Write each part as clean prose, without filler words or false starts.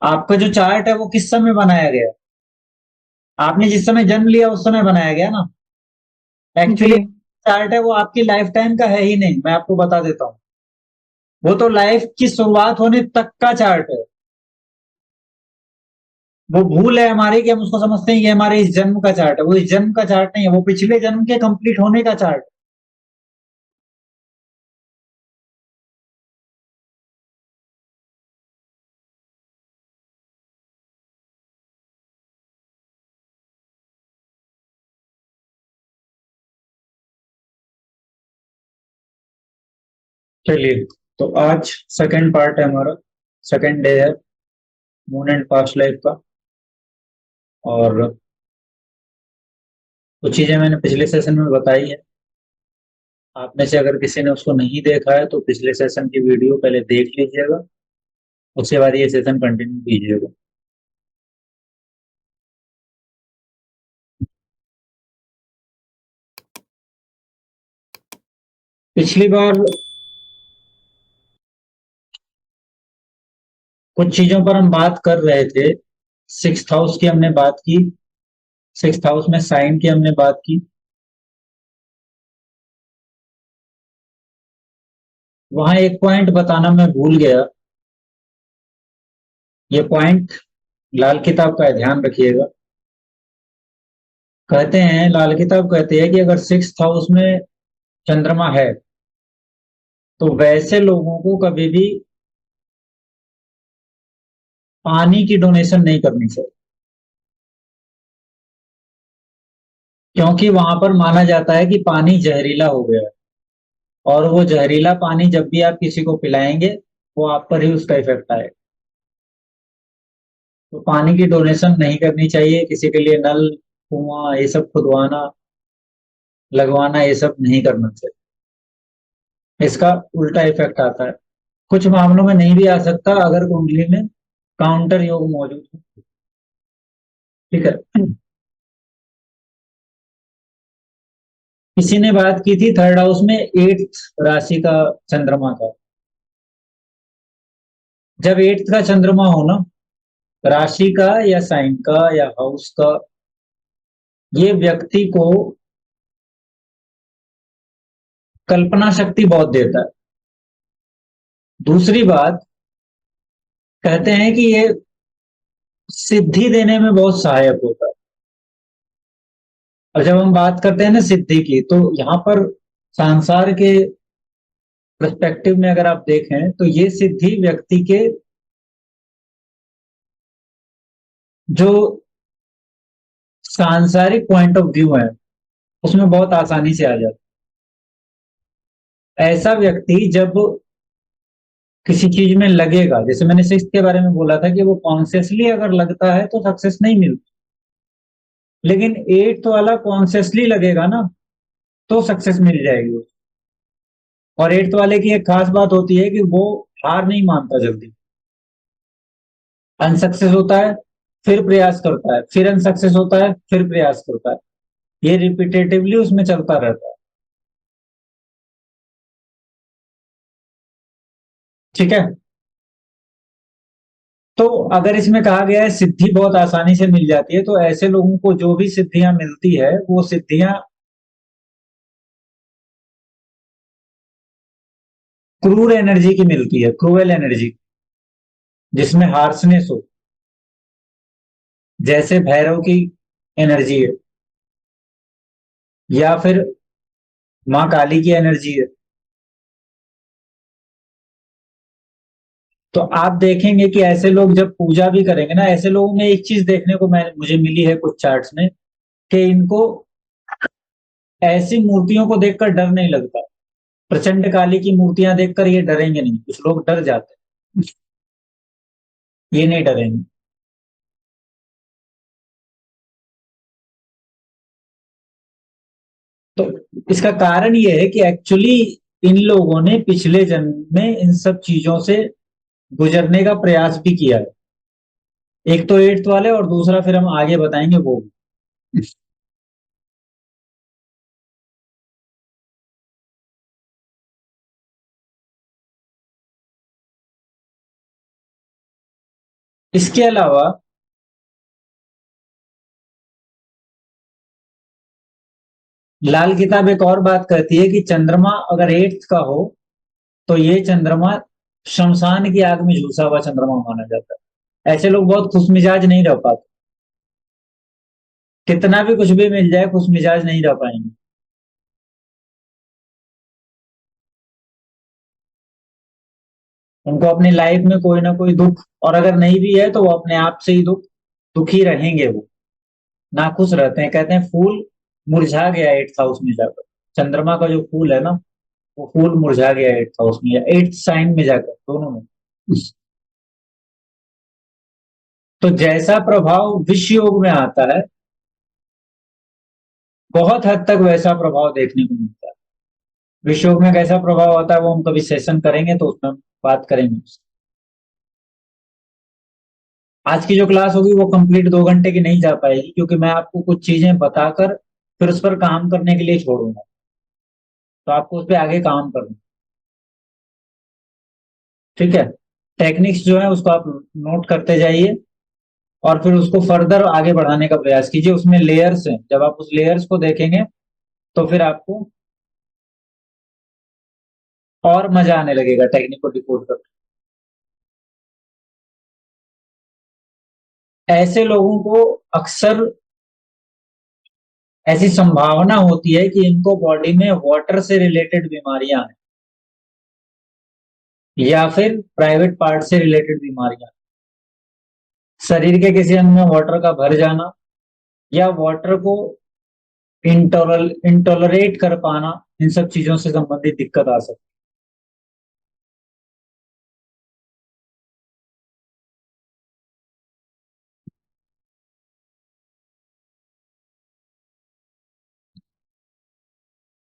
आपका जो चार्ट है वो किस समय बनाया गया? आपने जिस समय जन्म लिया उस समय बनाया गया ना? जी। एक्चुअली चार्ट है वो आपकी लाइफ टाइम का है ही नहीं, मैं आपको बता देता हूँ। वो तो लाइफ की शुरुआत होने तक का चार्ट है। वो भूल है हमारी कि हम उसको समझते हैं कि हमारे इस जन्म का चार्ट है। वो इस जन्म का चार्ट नहीं है, वो पिछले जन्म के कंप्लीट होने का चार्ट। चलिए, तो आज सेकंड पार्ट है हमारा, सेकंड डे है मून एंड पास्ट लाइफ का। और कुछ चीजें मैंने पिछले सेशन में बताई है। आप में से अगर किसी ने उसको नहीं देखा है तो पिछले सेशन की वीडियो पहले देख लीजिएगा, उसके बाद ये सेशन कंटिन्यू कीजिएगा। पिछली बार कुछ चीजों पर हम बात कर रहे थे। सिक्स्थ हाउस की हमने बात की, सिक्स्थ हाउस में साइन की हमने बात की। वहां एक पॉइंट बताना मैं भूल गया। ये पॉइंट लाल किताब का है, ध्यान रखिएगा। कहते हैं, लाल किताब कहती है कि अगर सिक्स्थ हाउस में चंद्रमा है तो वैसे लोगों को कभी भी पानी की डोनेशन नहीं करनी चाहिए, क्योंकि वहां पर माना जाता है कि पानी जहरीला हो गया है। और वो जहरीला पानी जब भी आप किसी को पिलाएंगे वो आप पर ही उसका इफेक्ट आएगा। तो पानी की डोनेशन नहीं करनी चाहिए, किसी के लिए नल कुआं ये सब खुदवाना लगवाना ये सब नहीं करना चाहिए। इसका उल्टा इफेक्ट आता है। कुछ मामलों में नहीं भी आ सकता अगर कुंडली में काउंटर योग मौजूद हो। ठीक है। किसी ने बात की थी थर्ड हाउस में एट्थ राशि का चंद्रमा का। जब एट्थ का चंद्रमा हो ना, राशि का या साइन का या हाउस का, ये व्यक्ति को कल्पना शक्ति बहुत देता है। दूसरी बात, कहते हैं कि ये सिद्धि देने में बहुत सहायक होता है। और जब हम बात करते हैं ना सिद्धि की, तो यहाँ पर संसार के पर्सपेक्टिव में अगर आप देखें तो ये सिद्धि व्यक्ति के जो सांसारिक पॉइंट ऑफ व्यू है उसमें बहुत आसानी से आ जाता है। ऐसा व्यक्ति जब किसी चीज में लगेगा, जैसे मैंने सिक्स के बारे में बोला था कि वो कॉन्शियसली अगर लगता है तो सक्सेस नहीं मिलती, लेकिन एट्थ वाला कॉन्शियसली लगेगा ना तो सक्सेस मिल जाएगी उसको। और एट्थ वाले की एक खास बात होती है कि वो हार नहीं मानता जल्दी। अनसक्सेस होता है, फिर प्रयास करता है, फिर अनसक्सेस होता है, फिर प्रयास करता है। ये रिपीटेटिवली उसमें चलता रहता है। ठीक है। तो अगर इसमें कहा गया है सिद्धि बहुत आसानी से मिल जाती है, तो ऐसे लोगों को जो भी सिद्धियां मिलती है वो सिद्धियां क्रूर एनर्जी की मिलती है, क्रूएल एनर्जी, जिसमें हार्सनेस हो। जैसे भैरव की एनर्जी है, या फिर माँ काली की एनर्जी है। तो आप देखेंगे कि ऐसे लोग जब पूजा भी करेंगे ना, ऐसे लोगों में एक चीज देखने को मैं मुझे मिली है कुछ चार्ट्स में, कि इनको ऐसी मूर्तियों को देखकर डर नहीं लगता। प्रचंड काली की मूर्तियां देखकर ये डरेंगे नहीं, कुछ लोग डर जाते हैं, ये नहीं डरेंगे। तो इसका कारण ये है कि एक्चुअली इन लोगों ने पिछले जन्म में इन सब चीजों से गुजरने का प्रयास भी किया है। एक तो एट्थ वाले, और दूसरा फिर हम आगे बताएंगे वो भी। इसके अलावा लाल किताब एक और बात कहती है कि चंद्रमा अगर 8th का हो तो ये चंद्रमा शमशान की आग में झुलसा हुआ चंद्रमा माना जाता है। ऐसे लोग बहुत खुशमिजाज नहीं रह पाते, कितना भी कुछ भी मिल जाए खुशमिजाज नहीं रह पाएंगे। उनको अपनी लाइफ में कोई ना कोई दुख, और अगर नहीं भी है तो वो अपने आप से ही दुखी रहेंगे। वो नाखुश रहते हैं। कहते हैं फूल मुरझा गया 8th हाउस में जाकर। चंद्रमा का जो फूल है ना, वो फूल मुरझा गया 8th हाउस में या 8th साइन में जाकर, दोनों में। तो जैसा प्रभाव विश्व योग में आता है, बहुत हद तक वैसा प्रभाव देखने को मिलता है। विश्व योग में कैसा प्रभाव आता है वो हम कभी सेशन करेंगे तो उसमें हम बात करेंगे। आज की जो क्लास होगी वो कंप्लीट 2 घंटे की नहीं जा पाएगी, क्योंकि मैं आपको कुछ चीजें बताकर फिर उस पर काम करने के लिए छोड़ूंगा। तो आपको उस पर आगे काम करना। ठीक है। टेक्निक्स जो है उसको आप नोट करते जाइए और फिर उसको फर्दर आगे बढ़ाने का प्रयास कीजिए। उसमें लेयर्स हैं, जब आप उस लेयर्स को देखेंगे तो फिर आपको और मजा आने लगेगा टेक्निक को डिकोड कर। ऐसे लोगों को अक्सर ऐसी संभावना होती है कि इनको बॉडी में वाटर से रिलेटेड बीमारियां हैं या फिर प्राइवेट पार्ट से रिलेटेड बीमारियां। शरीर के किसी अंग में वाटर का भर जाना या वाटर को इंटोलरेट कर पाना, इन सब चीजों से संबंधित दिक्कत आ सकती है।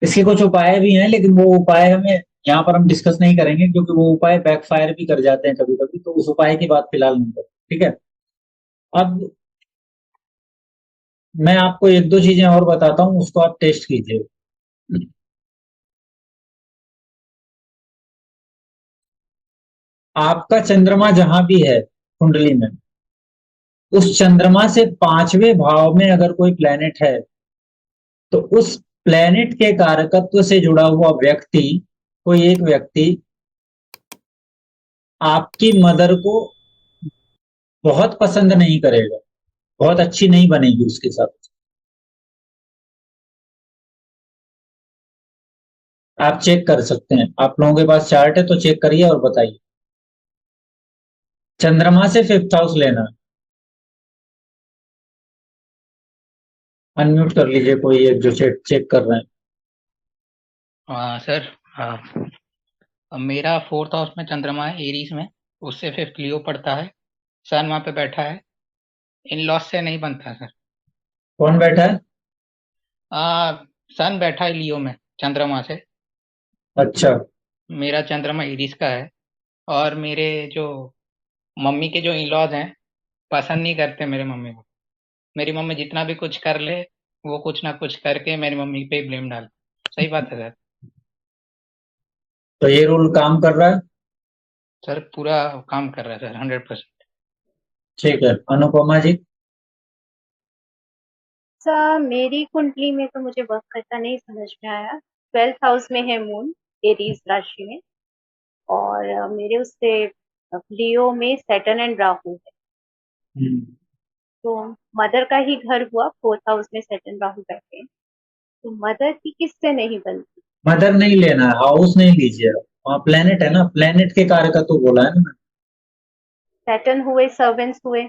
इसके कुछ उपाय भी हैं, लेकिन वो उपाय हमें यहाँ पर हम डिस्कस नहीं करेंगे, क्योंकि वो उपाय बैकफायर भी कर जाते हैं कभी कभी। तो उस उपाय की बात फिलहाल नहीं करें। ठीक है। अब मैं आपको एक दो चीजें और बताता हूँ, उसको आप टेस्ट कीजिए। आपका चंद्रमा जहां भी है कुंडली में, उस चंद्रमा से 5वें भाव में अगर कोई प्लेनेट है तो उस प्लेनेट के कारकत्व से जुड़ा हुआ व्यक्ति, कोई एक व्यक्ति आपकी मदर को बहुत पसंद नहीं करेगा, बहुत अच्छी नहीं बनेगी उसके साथ। आप चेक कर सकते हैं, आप लोगों के पास चार्ट है तो चेक करिए और बताइए। चंद्रमा से 5th हाउस लेना है। अनम्यूट कर लीजिए कोई एक जो चेक चेक कर रहे हैं। हाँ सर। हाँ, अब मेरा 4th हाउस में चंद्रमा है, एरीज में। उससे 5th लियो पड़ता है। सन वहां पे बैठा है। इन लॉस से नहीं बनता सर। कौन बैठा है? आ, सन बैठा है लियो में चंद्रमा से। अच्छा। मेरा चंद्रमा एरीज का है। और मेरे जो मम्मी के जो इन लॉज हैं, पसंद नहीं करते मेरे मम्मी को। मेरी मम्मी जितना भी कुछ कर ले, वो कुछ ना कुछ करके मेरी मम्मी पे ब्लेम डाल। सही बात है सर। तो ये रूल काम कर रहा है? सर पूरा काम कर रहा है सर, 100%। ठीक है। अनुपमा जी। मेरी कुंडली में तो मुझे वर्क करता नहीं समझ में आया। 12th हाउस में है मून, एरीज राशि में। और मेरे उससे लियो में सैटर्न एंड राहु है। हम्म। तो मदर का ही घर हुआ, 4th हाउस में सैटर्न राहु बैठे हैं। तो मदर की किससे नहीं बनती। मदर नहीं लेना है, हाउस नहीं लीजिए। वहाँ प्लेनेट है ना, प्लेनेट के कार्य का तो बोला है ना मैंने। सैटर्न हुए सर्वेंट्स हुए,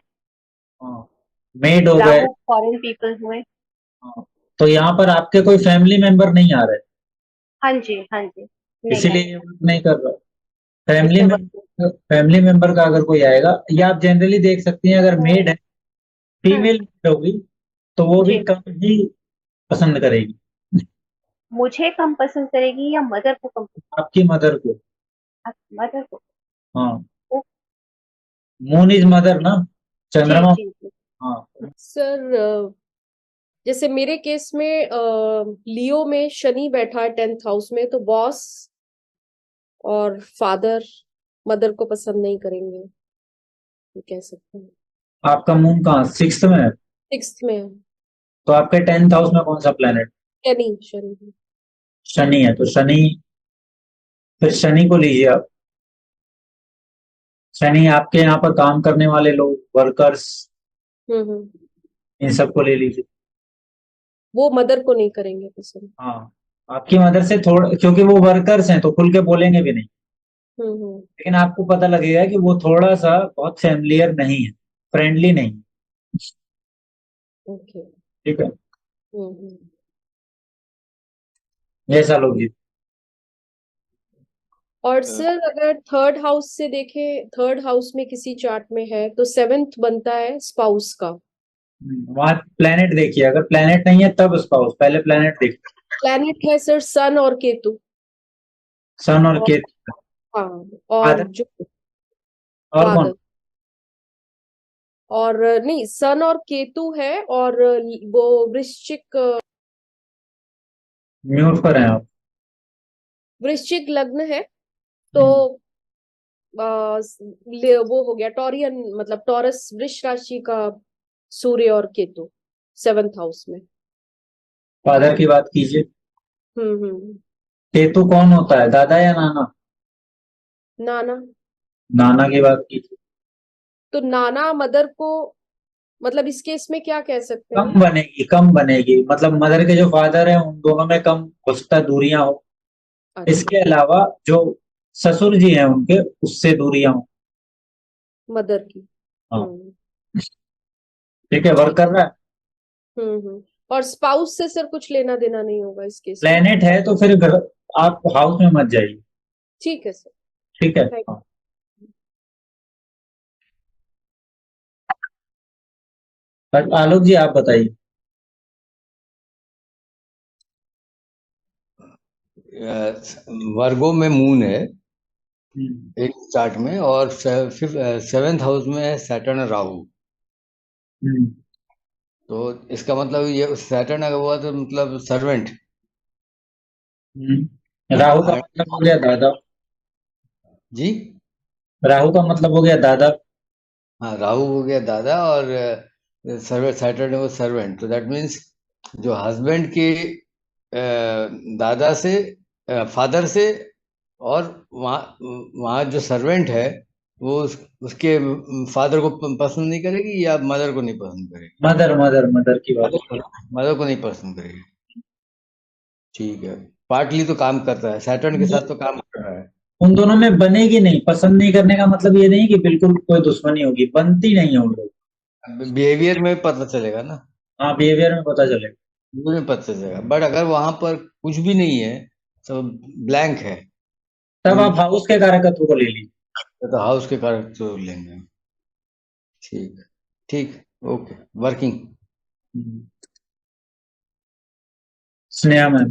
हाँ। मेड हो गए। राहु फॉरेन पीपल हुए। हाँ। तो यहाँ पर आपके कोई फैमिली मेंबर नहीं आ रहे, हाँ जी, हाँ जी। नहीं इसीलिए आई। ये वर्क नहीं कर रहा। फैमिली इससे में वर्क। फैमिली मेंबर का अगर कोई आएगा, या आप जनरली देख सकती हैं, अगर मेड है, हम्म। फीमेल होगी, तो वो भी जी। कम ही पसंद करेगी मुझे कम पसंद करेगी या मदर को कम आपकी मदर को। पसंद, मदर को। हाँ। ओ, मून इज मदर ना, जी चंद्रमा। जी जी। हाँ। सर जैसे मेरे केस में लियो में शनि बैठा है 10th हाउस में, तो बॉस और फादर मदर को पसंद नहीं करेंगे। ये कह सकते हैं। आपका मून कहाँ 6th में है? 6th में है। तो आपके 10th हाउस में कौन सा प्लेनेट? शनि शनि। शनि है, तो शनि, फिर शनि को लीजिए आप। शनि आपके यहाँ पर काम करने वाले लोग, वर्कर्स, हम्म। इन सबको ले लीजिए। वो मदर को नहीं करेंगे पसंद। हाँ, आपकी मदर से थोड़ा, क्योंकि वो वर्कर्स हैं तो खुल के बोलेंगे भी नहीं, हम्म। लेकिन आपको पता लगेगा कि वो थोड़ा सा बहुत फैमिलियर नहीं है, फ्रेंडली नहीं है। ओके। ठीक है, हम्म। जैसा लोग जी। और सर अगर थर्ड हाउस से देखें, थर्ड हाउस में किसी चार्ट में है तो 7th बनता है स्पाउस का। वहां प्लेनेट देखिए, अगर प्लेनेट नहीं है तब स्पाउस, पहले प्लेनेट देखिए। प्लैनेट है सर सन और केतु। सन और और केतु। हाँ, और फादर, जो और कौन? फादर, और नहीं, सन और केतु है, और वो वृश्चिक, म्यूट पर हैं आप? वृश्चिक लग्न है। तो वो हो गया टॉरियन, मतलब टॉरस वृष राशि का सूर्य और केतु 7th हाउस में। फादर की बात कीजिए। हम्म। केतु कौन होता है, दादा या नाना? नाना। नाना की बात कीजिए। तो नाना मदर को, मतलब इस केस में क्या कह सकते हैं कम हम? बनेगी, कम बनेगी, मतलब मदर के जो फादर हैं उन दोनों में कम हो सकता है दूरियां हो। अच्छा, इसके अलावा जो ससुर जी हैं उनके, उससे दूरियां हो। मदर की। हाँ, हम्म। ठीक है, वर्क ठीक। कर रहा है। और स्पाउस से सर कुछ लेना देना नहीं होगा इस केस में। प्लेनेट है तो फिर घर, आप हाउस में मत जाइए। ठीक है सर। ठीक है, थैंक हाँ। बट आलोक जी आप बताइए। वर्गो में मून है हम्म, एक चार्ट में, और 7th हाउस में है सैटर्न और राहु। हम्म, तो इसका मतलब ये सैटर्न अगर हुआ तो मतलब सर्वेंट। राहु का मतलब हो गया दादा। जी। राहु का मतलब हो गया दादा। हाँ, राहु हो गया दादा, और सर्वे सैटर्न वो सर्वेंट, तो दैट मीन्स जो हस्बैंड के दादा से, फादर से, और वहाँ वहाँ जो सर्वेंट है वो उसके फादर को पसंद नहीं करेगी, या मदर को नहीं पसंद करेगी? मदर, मदर, मदर की बात। मदर को नहीं पसंद करेगी। ठीक है। पार्टली तो काम करता है, सैटर्न के साथ तो काम कर रहा है। उन दोनों में बनेगी नहीं, पसंद नहीं करने का मतलब ये नहीं कि बिल्कुल कोई दुश्मनी होगी, बनती नहीं है उन लोग। बिहेवियर में पता चलेगा ना। हाँ, बिहेवियर में पता चलेगा। बिहेवियर में पता चलेगा, बट अगर वहां पर कुछ भी नहीं है, तो ब्लैंक है, तब तो आप हाउस के कारकत्व को ले लीजिए। तो हाउस के कारण तो लेंगे। ठीक। ठीक। ओके। वर्किंग। हम्म। स्नेहा मैम।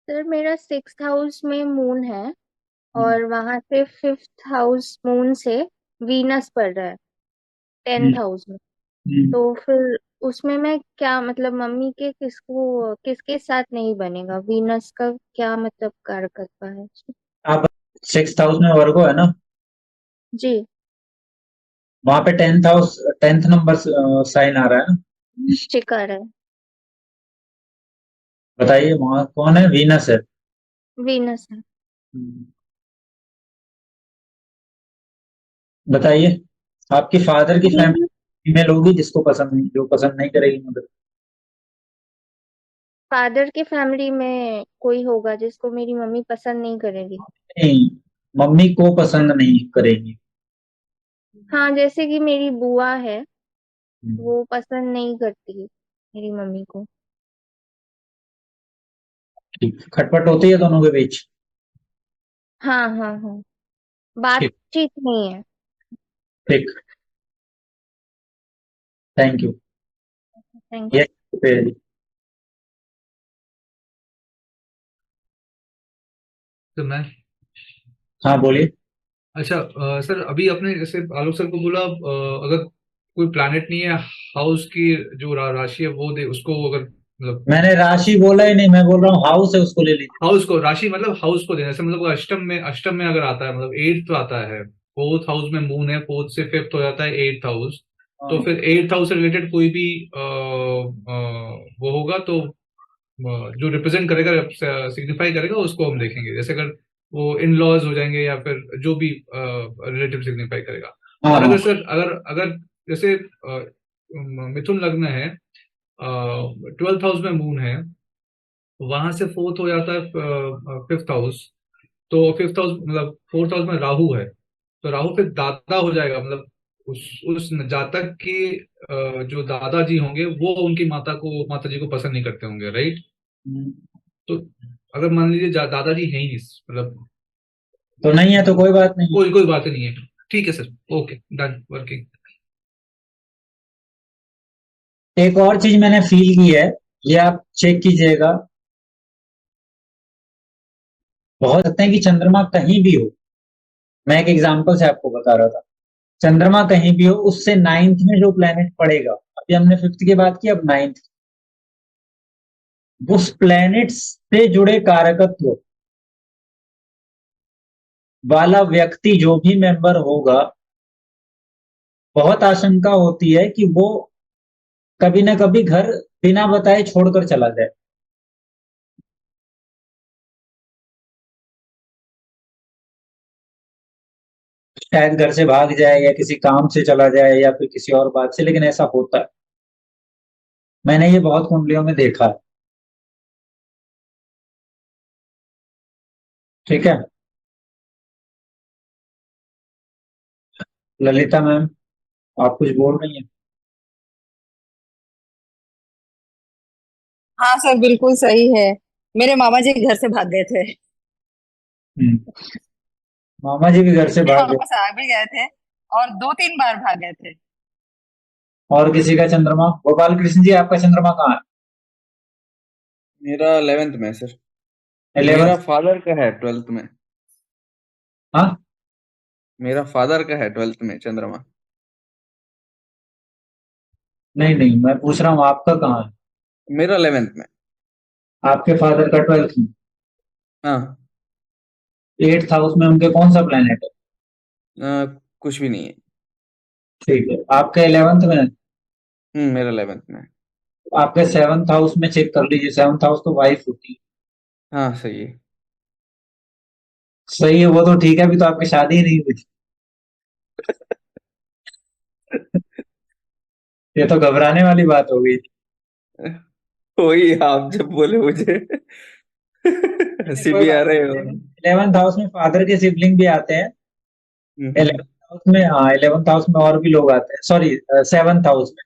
सर मेरा 6th हाउस में मून है, हम्म, और वहां से 5th हाउस मून से वीनस पड़ रहा है हम्म, 10th हाउस में। हम्म। तो फिर उसमें मैं क्या, मतलब मम्मी के किसको किसके साथ नहीं बनेगा, वीनस का क्या मतलब कारकत्व है उसमें? आप 6th हाउस में वर्गो है ना, जी। वहां पे 10th house, 10th number sign आ रहा है ना। शिकार है। बताइए वहां कौन है, वीनस है। वीनस है। हम्म। बताइए, आपकी फादर की फैमिली वीनस। फीमेल होगी जिसको पसंद नहीं, जो पसंद नहीं करेगी मदर। फादर के फैमिली में कोई होगा जिसको मेरी मम्मी पसंद नहीं करेगी। नहीं, मम्मी को पसंद नहीं करेगी। हाँ, जैसे कि मेरी बुआ है, हम्म, वो पसंद नहीं करती मेरी मम्मी को। ठीक, खटपट होती है दोनों के बीच। हाँ हाँ हाँ, ठीक, बातचीत नहीं है। ठीक, थैंक यू। थैंक ये तो मैं, हाँ बोलिए। अच्छा सर, अभी आपने जैसे आलोक सर को बोला, अगर कोई प्लैनेट नहीं है हाउस की जो राशि है वो दे उसको, अगर मतलब मैंने राशि बोला ही नहीं, मैं बोल रहा हूँ हाउस है, उसको ले लीजिए। हाउस को, राशि मतलब हाउस को देना, जैसे मतलब अष्टम में अगर आता है, मतलब एट्थ आता है, फोर्थ हाउस में मून है, फोर्थ से फिफ्थ हो जाता है एट्थ हाउस, तो फिर एट्थ हाउस से रिलेटेड कोई भी वो होगा तो जो रिप्रेजेंट करेगा, सिग्निफाई करेगा, उसको हम देखेंगे। जैसे अगर वो इन लॉज हो जाएंगे या फिर जो भी रिलेटिव सिग्निफाई करेगा। और अगर सर, अगर अगर जैसे मिथुन लग्न है, 12th हाउस में मून है, वहां से फोर्थ हो जाता है फिफ्थ हाउस, तो फिफ्थ हाउस मतलब फोर्थ हाउस में राहु है, तो राहु फिर दादा हो जाएगा, मतलब उस जातक के जो दादाजी होंगे वो उनकी माता जी को पसंद नहीं करते होंगे, राइट? तो अगर मान लीजिए दादाजी है ही नहीं, मतलब तो नहीं है तो कोई बात नहीं है। कोई बात नहीं है, ठीक है सर, ओके, डन, वर्किंग। एक और चीज मैंने फील की है, ये आप चेक कीजिएगा। बहुत सकते हैं कि चंद्रमा कहीं भी हो, मैं एक एग्जांपल से आपको बता रहा था, चंद्रमा कहीं भी हो, उससे नाइन्थ में जो प्लेनेट पड़ेगा, अभी हमने फिफ्थ की बात की, अब नाइन्थ, उस प्लेनेट से जुड़े कारकत्व वाला व्यक्ति जो भी मेंबर होगा, बहुत आशंका होती है कि वो कभी ना कभी घर बिना बताए छोड़कर चला जाए। शायद घर से भाग जाए या किसी काम से चला जाए या फिर किसी और बात से, लेकिन ऐसा होता है, मैंने ये बहुत कुंडलियों में देखा है। ठीक है ललिता मैम, आप कुछ बोल रही हैं? हाँ सर, बिल्कुल सही है। मेरे मामा जी घर से भाग गए थे। हम्म, मामा जी भी घर से फिर भाग गए, वापस आ भी गए थे, और 2-3 बार भाग गए थे। और किसी का चंद्रमा, गोपाल कृष्ण जी आपका चंद्रमा कहाँ है? मेरा 11th में सर। मेरा 11th। फादर का है 12th में। हाँ, मेरा फादर का है 12th में चंद्रमा। नहीं नहीं, मैं पूछ रहा हूँ आपका कहाँ है? मेरा 11th में। आपके फादर का 12th में, हाँ। 8th हाउस में उनके कौन सा प्लेनेट है? कुछ भी नहीं है। ठीक है, आपके 11th में है? मेरा 11th में है। आपके 7th हाउस में चेक कर लीजिए, 7th हाउस तो वाइफ होती है। हाँ सही है। सही है, वो तो ठीक है, अभी तो आपकी शादी ही नहीं हुई। ये तो घबराने वाली बात हो गई। वही आप जब बोले मुझे हंसी कोई भी आ बात रहे हो। नहीं, 11th हाउस में फादर के सिबलिंग भी आते हैं। हम्म। 11th हाउस में, हाँ 11th हाउस में और भी लोग आते हैं, सॉरी 7th हाउस में,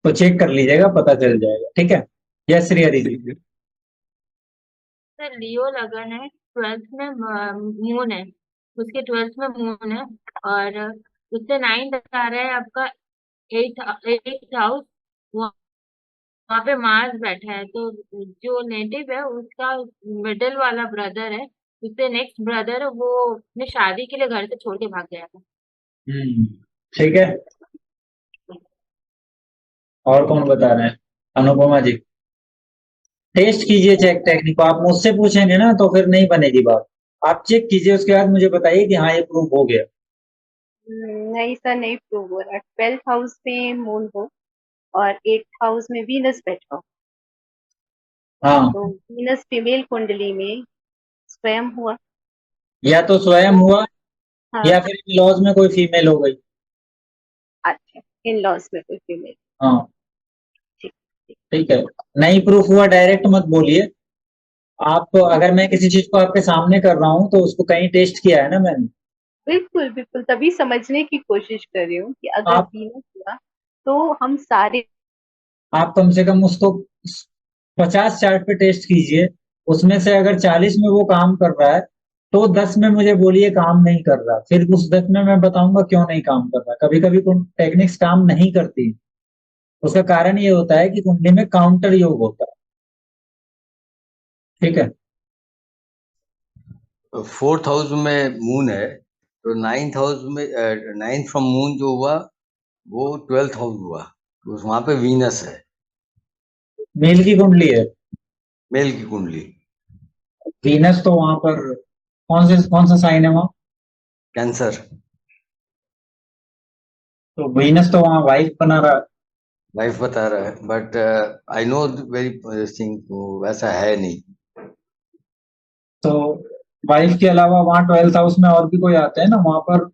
तो चेक कर लीजिएगा, पता चल जाएगा। ठीक है, यस श्री हरि जी। ठीक है। सर लियो लगन है, 12th में मून है, उसके 12th में मून है, और उससे 9th आ रहा है आपका 8th हाउस, वहाँ पे मार्स बैठा है, तो जो नेटिव है उसका मिडिल वाला ब्रदर है, उससे नेक्स्ट ब्रदर है, वो अपने शादी के लिए घर से छोड़ के भाग गया था। हम्म, ठीक है, और कौन बता रहे हैं? अनुपमा जी, टेस्ट कीजिए, चेक टेक्निक को आप मुझसे पूछेंगे ना तो फिर नहीं बनेगी बात, आप चेक कीजिए, उसके बाद मुझे बताइए कि हाँ ये प्रूव हो गया। नहीं सर, नहीं प्रूव हो रहा। 12th हाउस में मून हो और 8th हाउस में वीनस बैठा हो, हाँ, तो वीनस फीमेल कुंडली में स्वयं हुआ। या तो स्वयं तो हुआ हाँ, या फिर लॉज में कोई फीमेल हो गई। अच्छा, इन लॉज में कोई फीमेल। हाँ, ठीक ठीक। ठीक है, नहीं प्रूफ हुआ डायरेक्ट मत बोलिए। आप तो, अगर मैं किसी चीज को आपके सामने कर रहा हूँ तो उसको कहीं टेस्ट किया है ना मैंने। बिल्कुल बिल्कुल, तभी समझने की कोशिश कर रही हूँ कि अगर आप वीनस हुआ तो हम सारे। आप कम से कम उसको 50 चार्ट पे टेस्ट कीजिए, उसमें से अगर 40 में वो काम कर रहा है तो 10 में मुझे बोलिए काम नहीं कर रहा, फिर उस 10 में मैं बताऊंगा क्यों नहीं काम कर रहा। कभी कभी टेक्निक्स काम नहीं करती, उसका कारण ये होता है कि कुंडली में काउंटर योग होता है। ठीक है, फोर्थ हाउस में मून है, तो नाइन्थ हाउस में, नाइन्थ फ्रॉम मून जो हुआ वो 12th हाउस हुआ, तो वहां पे वीनस है। मेल की कुंडली है। मेल की कुंडली। वीनस तो वहां पर कौन सा साइन है वहां? कैंसर। तो वीनस तो वहां वाइफ बना रहा है। वाइफ बता रहा है, but I know very thing, वैसा है नहीं। तो वाइफ के अलावा वहां 12th हाउस में और भी कोई आते हैं ना वहां पर?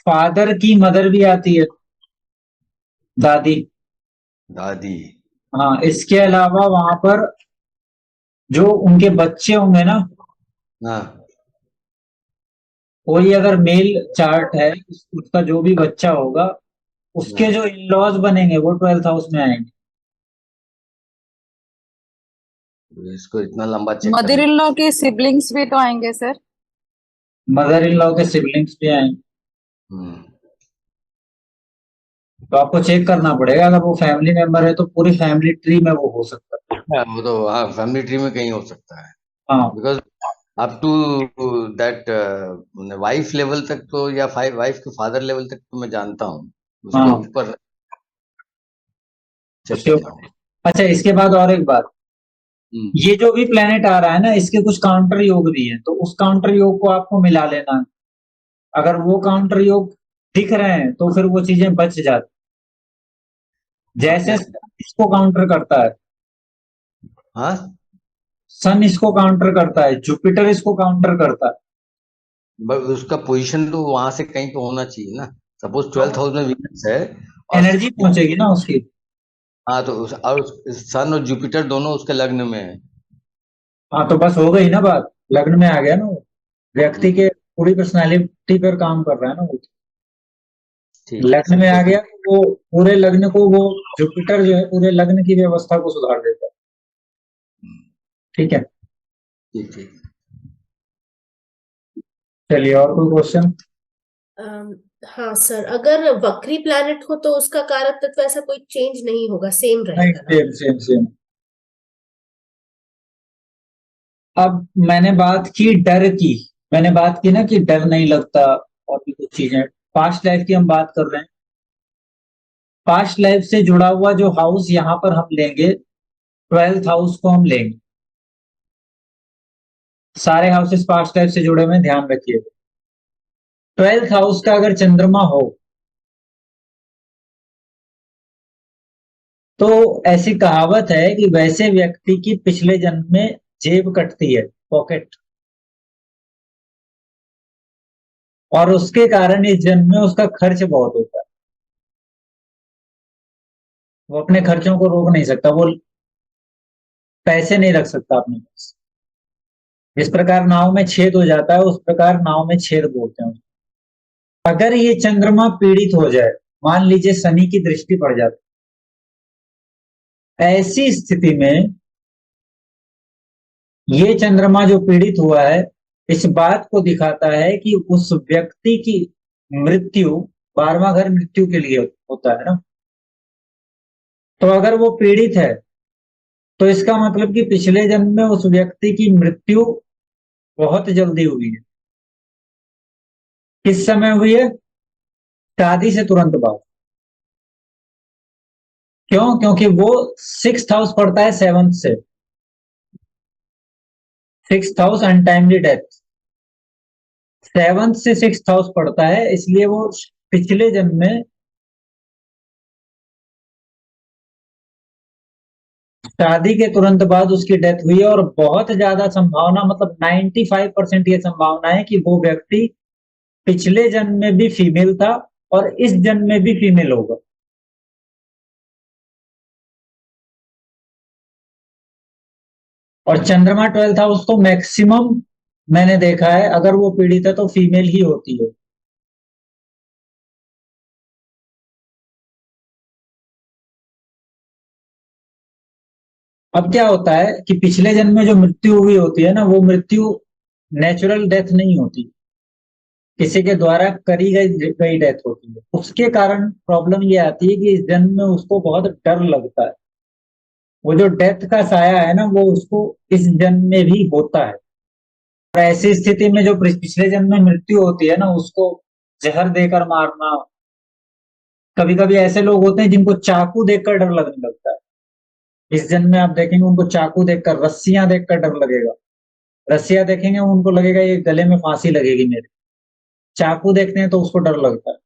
फादर की मदर भी आती है, दादी। दादी। हाँ, इसके अलावा वहां पर जो उनके बच्चे होंगे ना, हाँ। कोई अगर मेल चार्ट है, उसका जो भी बच्चा होगा, उसके हाँ। जो इन लॉज बनेंगे वो 12th हाउस में आएंगे। इसको इतना लंबा चेक मदर करना। इन लॉ के सिबलिंग्स भी तो आएंगे सर। मदर इन लॉ के सिबलिंग्स भी आएंगे। हम्म। तो आपको चेक करना पड़ेगा, अगर वो फैमिली मेंबर है तो पूरी फैमिली ट्री में वो हो सकता है। वो तो हाँ, फैमिली ट्री में कहीं हो सकता है, हाँ because up to that wife level तक तो, या वाइफ के फादर लेवल तक तो मैं जानता हूँ, उसके हाँ, ऊपर चेक उसके किया ऊपर। हूँ। अच्छा, इसके बाद और एक बात, हम्म। ये जो भी प्लेनेट आ रहा है ना, इसके कुछ काउंटर योग भी हैं, तो उस काउंटर योग को आपको मिला लेना है। अगर वो काउंटर योग दिख रहे हैं तो फिर वो चीजें बच जाती। जैसे हाँ। सन इसको काउंटर करता है, हाँ। सन इसको काउंटर करता है, जुपिटर इसको काउंटर करता है। उसका पोजीशन तो वहां से कहीं पे होना चाहिए ना। सपोज 12th हाउस में वीनस है और एनर्जी पहुंचेगी ना उसकी। हाँ, तो सन और जुपिटर दोनों उसके लग्न में है। हाँ, तो बस हो गई ना बात, लग्न में आ गया ना वो, व्यक्ति हम्म। के पूरी पर्सनालिटी पर काम कर रहा है ना वो। ठीक है, लग्न सब में आ सही। गया तो वो पूरे लग्न को, वो जुपिटर जो है पूरे लग्न की व्यवस्था को सुधार देता है। ठीक है, ठीक ठीक। चलिए और कोई क्वेश्चन? अम, हाँ सर, अगर वक्री प्लैनेट हो तो उसका कारक तत्व ऐसा कोई चेंज नहीं होगा, सेम नहीं, रहेगा ना? Same same same. अब मैंने बात की डर की, मैंने बात की ना कि डर नहीं लगता, और भी कुछ चीजें। पास्ट लाइफ की हम बात कर रहे हैं। पास्ट लाइफ से जुड़ा हुआ जो हाउस यहाँ पर हम लेंगे, 12th हाउस को हम लेंगे। सारे हाउसेस पास्ट लाइफ से जुड़े हुए हैं, ध्यान रखिए। 12th हाउस का अगर चंद्रमा हो तो ऐसी कहावत है कि वैसे व्यक्ति की पिछले जन्म में जेब कटती है, पॉकेट, और उसके कारण इस जन्म में उसका खर्च बहुत होता है। वो अपने खर्चों को रोक नहीं सकता, वो पैसे नहीं रख सकता अपने पास। जिस प्रकार नाव में छेद हो जाता है, उस प्रकार नाव में छेद बोलते हैं। अगर ये चंद्रमा पीड़ित हो जाए, मान लीजिए शनि की दृष्टि पड़ जाती, ऐसी स्थिति में ये चंद्रमा जो पीड़ित हुआ है, इस बात को दिखाता है कि उस व्यक्ति की मृत्यु, 12वां घर मृत्यु के लिए होता है ना। तो अगर वो पीड़ित है तो इसका मतलब कि पिछले जन्म में उस व्यक्ति की मृत्यु बहुत जल्दी हुई है। किस समय हुई है? शादी से तुरंत बाद। क्यों? क्योंकि वो 6th हाउस पड़ता है 7th से। 6th house untimely death, 7th से 6th हाउस पड़ता है, इसलिए वो पिछले जन्म में शादी के तुरंत बाद उसकी डेथ हुई है। और बहुत ज्यादा संभावना, मतलब 95% ये संभावना है कि वो व्यक्ति पिछले जन्म में भी फीमेल था और इस जन्म में भी फीमेल होगा। और चंद्रमा 12th हाउस तो मैक्सिमम मैंने देखा है, अगर वो पीड़ित है तो फीमेल ही होती है। अब क्या होता है कि पिछले जन्म में जो मृत्यु हुई होती है ना, वो मृत्यु नेचुरल डेथ नहीं होती, किसी के द्वारा करी गई डेथ होती है। उसके कारण प्रॉब्लम ये आती है कि इस जन्म में उसको बहुत डर लगता है। वो जो डेथ का साया है ना, वो उसको इस जन्म में भी होता है। और ऐसी स्थिति में जो पिछले जन्म में मृत्यु होती है ना, उसको जहर देकर मारना। कभी कभी ऐसे लोग होते हैं जिनको चाकू देखकर डर लगने लगता है। इस जन्म में आप देखेंगे उनको चाकू देखकर, रस्सियां देखकर डर लगेगा। रस्सियां देखेंगे उनको लगेगा ये गले में फांसी लगेगी मेरे। चाकू देखते हैं तो उसको डर लगता है।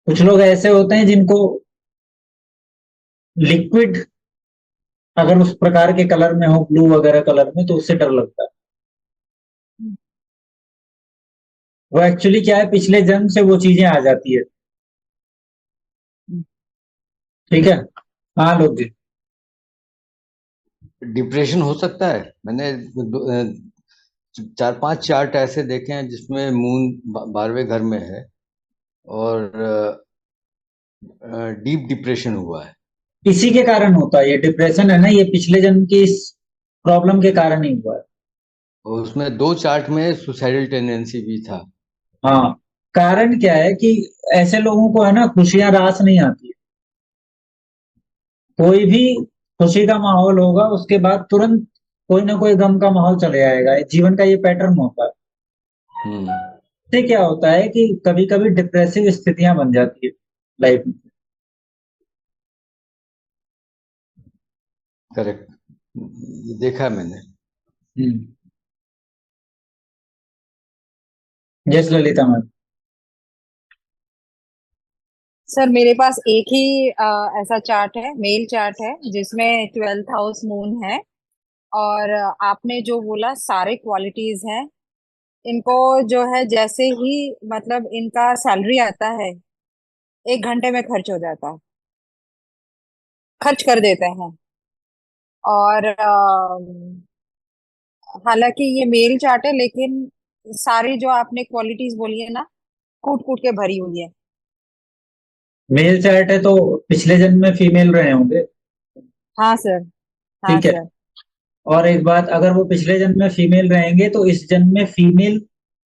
कुछ लोग ऐसे होते हैं जिनको लिक्विड अगर उस प्रकार के कलर में हो, ब्लू वगैरह कलर में, तो उससे डर लगता है। वो एक्चुअली क्या है, पिछले जन्म से वो चीजें आ जाती है। ठीक है। हाँ लोग जी। डिप्रेशन हो सकता है। मैंने 4-5 चार्ट ऐसे देखे हैं जिसमें मून 12वें घर में है और डीप डिप्रेशन हुआ है। इसी के कारण होता है ये डिप्रेशन, है ना, ये पिछले जन्म की इस प्रॉब्लम के कारण ही हुआ है। और उसमें 2 चार्ट में सुसाइडल टेंडेंसी भी था। हाँ, कारण क्या है कि ऐसे लोगों को, है ना, खुशियां रास नहीं आती है। कोई भी खुशी का माहौल होगा उसके बाद तुरंत कोई ना कोई गम का माहौल चले आएगा। जीवन का ये पैटर्न होता है। हम्म। इससे क्या होता है कि कभी कभी डिप्रेसिव स्थितियां बन जाती है लाइफ में। करेक्ट, देखा है मैंने। Yes Lalita ma'am. सर मेरे पास एक ही ऐसा चार्ट है, मेल चार्ट है, जिसमें 12th हाउस मून है। और आपने जो बोला सारे क्वालिटीज हैं इनको, जो है जैसे ही मतलब इनका सैलरी आता है 1 घंटे में खर्च हो जाता है, खर्च कर देते हैं। और हालांकि ये मेल चार्ट है, लेकिन सारी जो आपने क्वालिटीज बोली है ना, कूट कूट के भरी हुई है। मेल चार्ट है तो पिछले जन्म में फीमेल रहे होंगे। हाँ सर। हाँ ठीक है। सर। और एक बात, अगर वो पिछले जन्म में फीमेल रहेंगे तो इस जन्म में फीमेल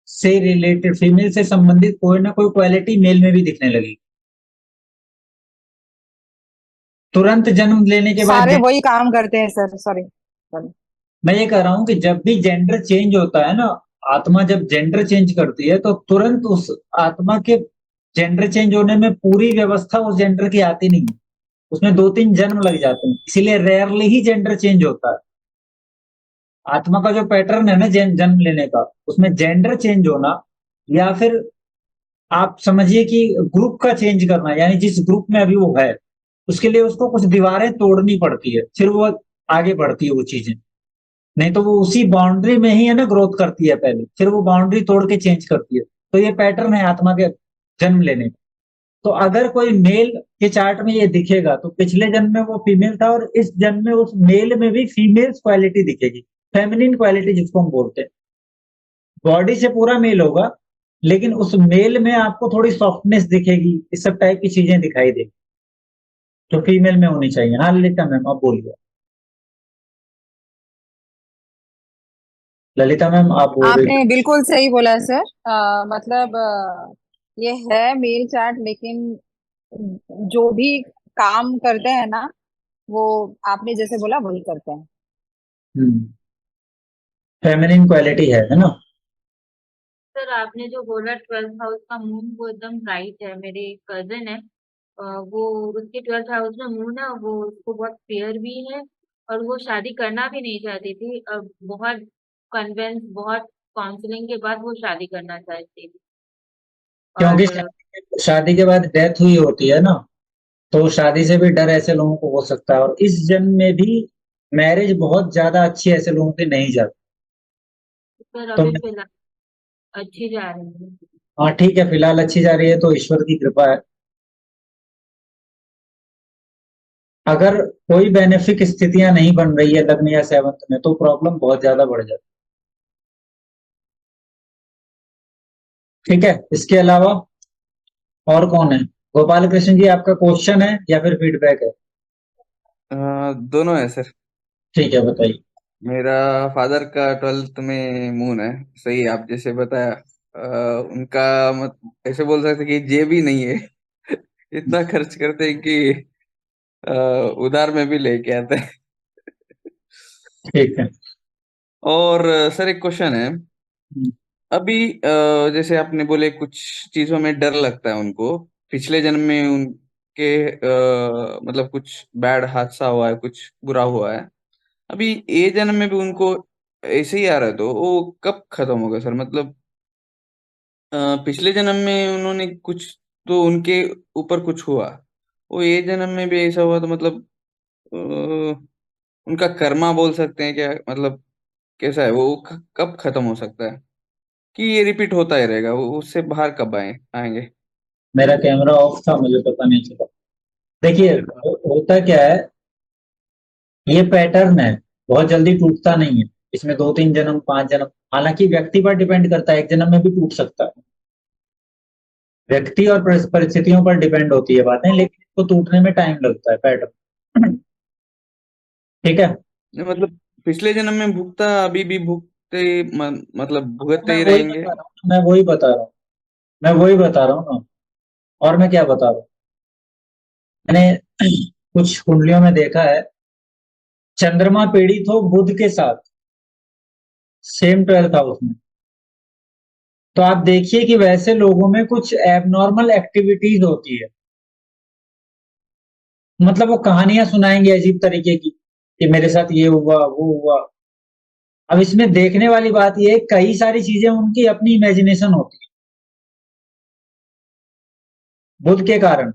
से रिलेटेड, फीमेल से संबंधित कोई ना कोई क्वालिटी मेल में भी दिखने लगी तुरंत जन्म लेने के बाद। सारे वही काम करते हैं सर, सॉरी सॉरी। मैं ये कह रहा हूं कि जब भी जेंडर चेंज होता है ना, आत्मा जब जेंडर चेंज करती है तो तुरंत उस आत्मा के जेंडर चेंज होने में पूरी व्यवस्था उस जेंडर की आती नहीं है। उसमें 2-3 जन्म लग जाते हैं, इसीलिए रेयरली ही जेंडर चेंज होता है। आत्मा का जो पैटर्न है ना जन्म लेने का, उसमें जेंडर चेंज होना, या फिर आप समझिए कि ग्रुप का चेंज करना, यानी जिस ग्रुप में अभी वो है उसके लिए उसको कुछ दीवारें तोड़नी पड़ती है, फिर वो आगे बढ़ती है वो चीजें। नहीं तो वो उसी बाउंड्री में ही, है ना, ग्रोथ करती है पहले, फिर वो बाउंड्री तोड़ के चेंज करती है। तो ये पैटर्न है आत्मा के जन्म लेने का। तो अगर कोई मेल के चार्ट में ये दिखेगा तो पिछले जन्म में वो फीमेल था, और इस जन्म में उस मेल में भी फीमेल क्वालिटी दिखेगी, फेमिनिन क्वालिटी जिसको हम बोलते हैं। बॉडी से पूरा मेल होगा लेकिन उस मेल में आपको थोड़ी सॉफ्टनेस दिखेगी, इस सब टाइप की चीजें दिखाई देगी जो फीमेल में होनी चाहिए। हाँ ललिता मैम आप बोलिए। ललिता मैम आप बोल रही आपने बिल्कुल सही बोला सर। मतलब ये है मेल चार्ट, लेकिन जो भी काम करते हैं ना, वो आपने जैसे बोला वही करते हैं। थी। फेमिनिन क्वालिटी है ना। सर आपने जो बोला 12th हाउस का मून, वो एकदम राइट है। मेरी कजिन है, वो उसके 12th हाउस में मून है, वो उसको बहुत फेयर भी है, और वो शादी करना भी नहीं चाहती थी। अब बहुत कन्वेंस, बहुत काउंसलिंग के बाद वो शादी करना चाहती थी। क्योंकि और शादी के बाद डेथ हुई होती है ना, तो शादी से भी डर ऐसे लोगों को हो सकता है। और इस जन्म में भी मैरिज बहुत ज्यादा अच्छी ऐसे लोगों की नहीं जाती। सर तो अभी फिलहाल अच्छी जा रही है। हाँ ठीक है, फिलहाल अच्छी जा रही है तो ईश्वर की कृपा है। अगर कोई बेनिफिक स्थितियां नहीं बन रही है लग्न या सेवंथ में तो प्रॉब्लम बहुत ज्यादा बढ़ जाती है। ठीक है, इसके अलावा और कौन है? गोपाल कृष्ण जी, आपका क्वेश्चन है या फिर फीडबैक है? दोनों है सर। ठीक है बताइए। मेरा फादर का 12th में मून है। सही आप जैसे बताया। उनका मत ऐसे बोल सकते कि जेब ही नहीं है। इतना खर्च करते हैं कि अ, उधार में भी लेके आते हैं। ठीक है। और सर एक क्वेश्चन है। अभी जैसे आपने बोले कुछ चीजों में डर लगता है उनको, पिछले जन्म में उनके मतलब कुछ बैड हादसा हुआ है, कुछ बुरा हुआ है, अभी ये जन्म में भी उनको ऐसे ही आ रहा है, तो वो कब खत्म होगा सर? मतलब पिछले जन्म में उन्होंने कुछ, तो उनके ऊपर कुछ हुआ, वो ये जन्म में भी ऐसा हुआ, तो मतलब उनका कर्मा बोल सकते हैं क्या? मतलब कैसा है वो, कब खत्म हो सकता है कि ये रिपीट होता ही रहेगा? वो उससे बाहर कब आएंगे? मेरा कैमरा ऑफ था, मुझे पता नहीं चला। देखिए, होता क्या है, ये पैटर्न है, बहुत जल्दी टूटता नहीं है। इसमें 2-3 जन्म, 5 जन्म, हालांकि व्यक्ति पर डिपेंड करता है, एक जन्म में भी टूट सकता है। व्यक्ति और परिस्थितियों पर डिपेंड होती है बातें, लेकिन इसको टूटने में टाइम लगता है, पैटर्न। ठीक है। नहीं, मतलब पिछले जन्म में भुगता, अभी भी भुगते, मतलब भुगतते मैं ही वही रहेंगे। बता रहा हूँ, मैं वही बता रहा हूँ, मैं वही बता रहा हूँ ना। और मैं क्या बता रहा हूँ, मैंने कुछ कुंडलियों में देखा है, चंद्रमा पीड़ित हो बुध के साथ, सेम 12th हाउस में, तो आप देखिए कि वैसे लोगों में कुछ एबनॉर्मल एक्टिविटीज होती है। मतलब वो कहानियां सुनाएंगे अजीब तरीके की, कि मेरे साथ ये हुआ, वो हुआ। अब इसमें देखने वाली बात ये है, कई सारी चीजें उनकी अपनी इमेजिनेशन होती है बुध के कारण।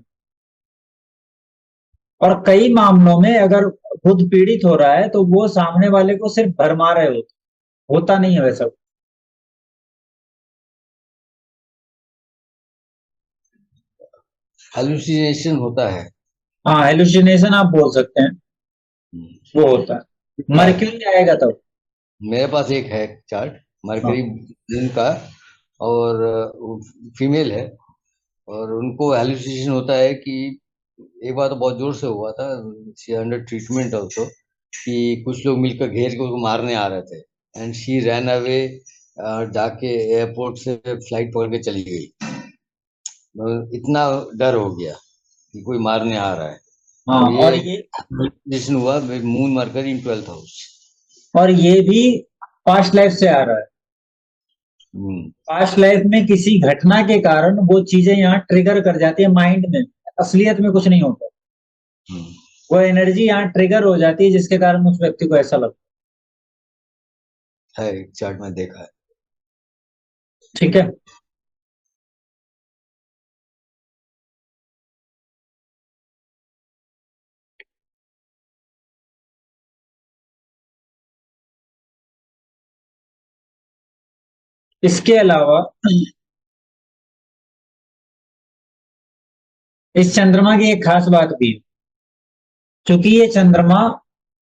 और कई मामलों में अगर बुध पीड़ित हो रहा है, तो वो सामने वाले को सिर्फ भरमा रहे होता नहीं है वैसा। हेलुसिनेशन होता है। हाँ, हेलुसिनेशन आप बोल सकते हैं, वो होता है। मरक्यूरी आएगा तब। मेरे पास एक है चार्ट, हाँ, मरकरी मून का, और फीमेल है, और उनको हेलुसिनेशन होता है कि एक बार तो बहुत जोर से हुआ था, शी अंडर ट्रीटमेंट ऑल्सो, कि कुछ लोग मिलकर घेर के उसको मारने आ रहे थे, एंड शी रैन अवे, जाके एयरपोर्ट से फ्लाइट पकड़ के चली गई। मतलब इतना डर हो गया कि कोई मारने आ रहा है। हाँ। तो ये और ये हेलुसिनेशन हुआ, मून मरकरी इन 12th हाउस। और ये भी पास्ट लाइफ से आ रहा है। हम्म। पास्ट लाइफ में किसी घटना के कारण वो चीजें यहाँ ट्रिगर कर जाती है माइंड में। असलियत में कुछ नहीं होता, हम्म। वो एनर्जी यहाँ ट्रिगर हो जाती है, जिसके कारण उस व्यक्ति को ऐसा लगता है, चार्ट में देखा है। है। ठीक है। इसके अलावा इस चंद्रमा की एक खास बात भी है, क्योंकि ये चंद्रमा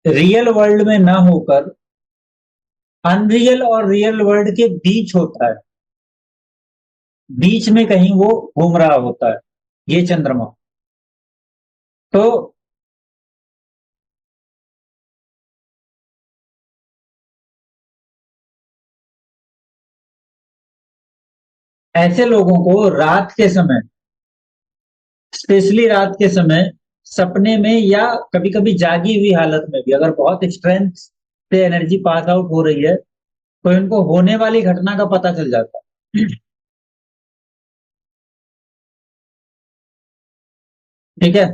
रियल वर्ल्ड में ना होकर अनरियल और रियल वर्ल्ड के बीच होता है, बीच में कहीं वो घूम रहा होता है ये चंद्रमा। तो ऐसे लोगों को रात के समय, स्पेशली रात के समय, सपने में या कभी कभी जागी हुई हालत में भी, अगर बहुत स्ट्रेंथ से एनर्जी पास आउट हो रही है, तो इनको होने वाली घटना का पता चल जाता है। ठीक है।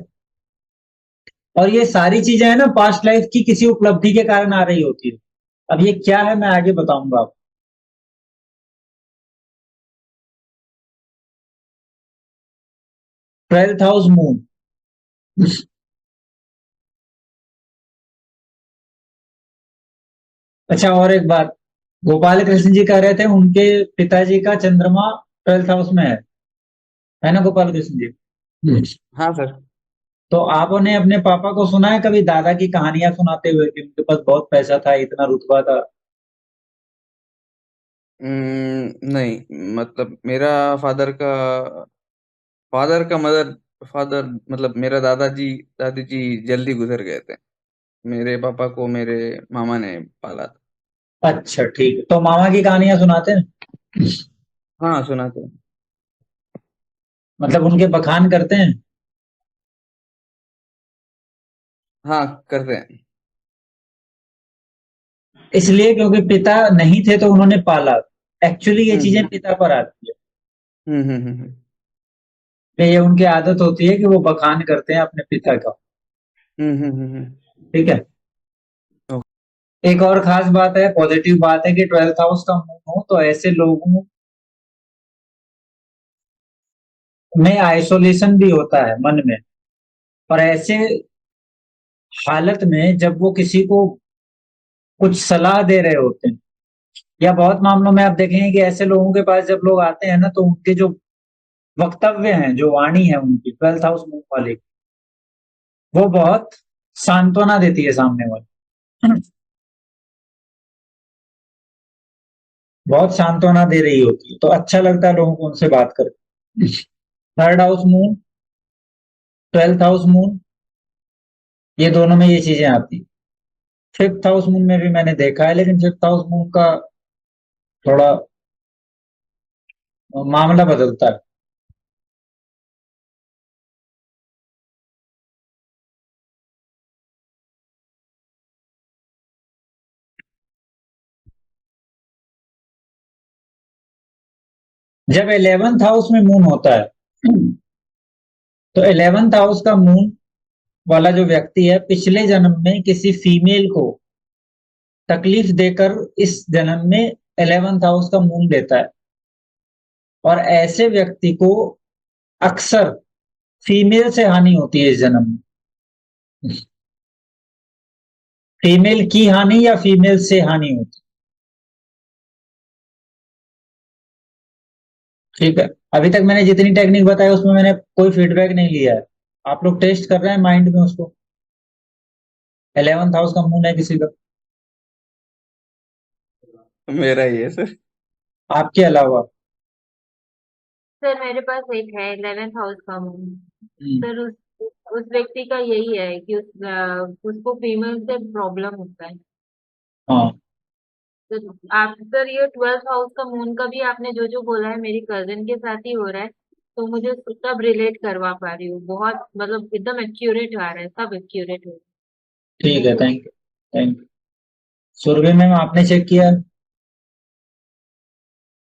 और ये सारी चीजें है ना, पास्ट लाइफ की किसी उपलब्धि के कारण आ रही होती है। अब ये क्या है, मैं आगे बताऊंगा आपको। 12th house moon. अच्छा, और एक बात, गोपाल कृष्ण जी कह रहे थे उनके पिताजी का चंद्रमा 12th हाउस में है ना गोपाल कृष्ण जी? हाँ सर। तो आपने अपने पापा को सुना है कभी दादा की कहानियां सुनाते हुए कि उनके पास बहुत पैसा था, इतना रुतबा था? नहीं, मतलब मेरा फादर का फादर का मदर फादर मतलब मेरा दादाजी दादी जी जल्दी गुजर गए थे। मेरे पापा को मेरे मामा ने पाला था। अच्छा, ठीक है, तो मामा की कहानियां सुनाते हैं? हाँ, सुना तो। मतलब उनके बखान करते हैं? हाँ, करते हैं। इसलिए क्योंकि पिता नहीं थे तो उन्होंने पाला। एक्चुअली ये चीजें हम्म पिता पर आती है। हम्म हम्म हम्म ये उनकी आदत होती है कि वो बखान करते हैं अपने पिता का। ठीक है। ओके। एक और खास बात है, पॉजिटिव बात है कि 12th हाउस का मून हो तो ऐसे लोगों में आइसोलेशन भी होता है मन में। और ऐसे हालत में जब वो किसी को कुछ सलाह दे रहे होते हैं, या बहुत मामलों में आप देखेंगे कि ऐसे लोगों के पास जब लोग आते हैं ना, तो उनके जो वक्तव्य हैं, जो वाणी है उनकी 12th हाउस मून वाले की, वो बहुत सांत्वना देती है सामने वाले। बहुत सांत्वना दे रही होती है, तो अच्छा लगता है लोगों को उनसे बात करके। 3rd house moon, 12th house moon, ये दोनों में ये चीजें आती है। 5th हाउस मून में भी मैंने देखा है, लेकिन 5th हाउस मून का थोड़ा मामला बदलता है। जब 11th हाउस में मून होता है, तो 11th हाउस का मून वाला जो व्यक्ति है, पिछले जन्म में किसी फीमेल को तकलीफ देकर इस जन्म में 11th हाउस का मून देता है। और ऐसे व्यक्ति को अक्सर फीमेल से हानि होती है इस जन्म में। फीमेल की हानि या फीमेल से हानि होती है। ठीक है। अभी तक मैंने जितनी टेक्निक बताई उसमें मैंने कोई फीडबैक नहीं लिया है। आप लोग टेस्ट कर रहे हैं माइंड में उसको। 11th हाउस का मून है किसी का, मेरा ही है सर। आपके अलावा? सर मेरे पास एक है 11th हाउस का मून। हम्म, सर उस व्यक्ति का यही है कि उसको फीमेल से प्रॉब्लम होता है। हाँ। तो आप सर ये 12th हाउस का मून का भी आपने जो जो बोला है मेरी कजिन के साथ ही हो रहा है। तो मुझे सब रिलेट करवा पा रही हूँ, बहुत मतलब एकदम एक्यूरेट आ रहा है, सब एक्यूरेट हो ठीक है, thank you, thank you. Surabhi ma'am, आपने चेक किया?